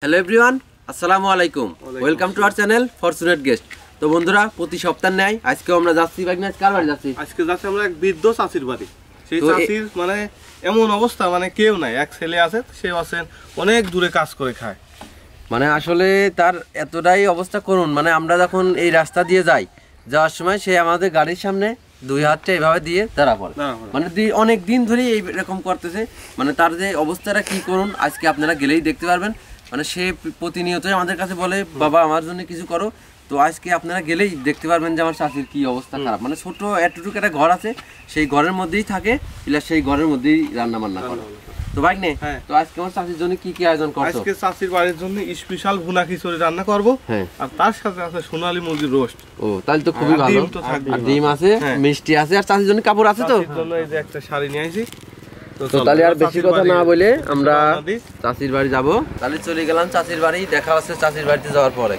Hello everyone, আসসালামু আলাইকুম। Welcome to our channel fortunate guest. তো বন্ধুরা, প্রতি সপ্তাহ ন্যায় আজকেও আমরা যাচ্ছি। কার বাড়ি যাচ্ছি? আজকে যাচ্ছি আমরা এক বৃদ্ধ চাচির বাড়ি। সেই চাচির মানে এমন অবস্থা, মানে কেউ নাই, এক ছেলে আছে, সে আছেন অনেক দূরে কাজ করে খায়। মানে আসলে তার এতটাই অবস্থা করুন, মানে আমরা যখন এই রাস্তা দিয়ে যাওয়ার সময় সে আমাদের গাড়ির সামনে দুই হাতটা এইভাবে দিয়ে দাঁড়া পড়ে, মানে অনেক দিন ধরে এইরকম করতেছে। মানে তার যে অবস্থাটা কি করুন, আজকে আপনারা গেলেই দেখতে পারবেন। মানে সে প্রতিনিয়তই আমাদের কাছে বলে, বাবা আমার জন্য কিছু করো। তো আজকে আপনারা গেলেই দেখতে পারবেন যে আমার চাচির কি অবস্থা খারাপ। মানে ছোট এতটুকু একটা ঘর আছে, সেই ঘরের মধ্যেই থাকে, প্লাস সেই ঘরের মধ্যেই রান্না বান্না করে। তো ভাই নে, তো আজকে আমার চাচির জন্য কি কি আয়োজন করছো? আজকে চাচির বাড়ির জন্য স্পেশাল ভুনা খিচুড়ি রান্না করব, আর তার সাথে আছে সোনালী মুরগির রোস্ট। ও তাহলে তো খুবই ভালো। আর ডিম আছে, মিষ্টি আছে, আর চাচির জন্য কাপড় আছে। তো চাচির জন্য এই যে একটা শাড়ি নিয়ে আইছি। তো তাহলে আর বেশি কথা না বলে আমরা চাচির বাড়ি যাব। তাহলে চলে গেলাম চাচির বাড়ি। দেখা হচ্ছে চাচির বাড়িতে যাওয়ার পরে।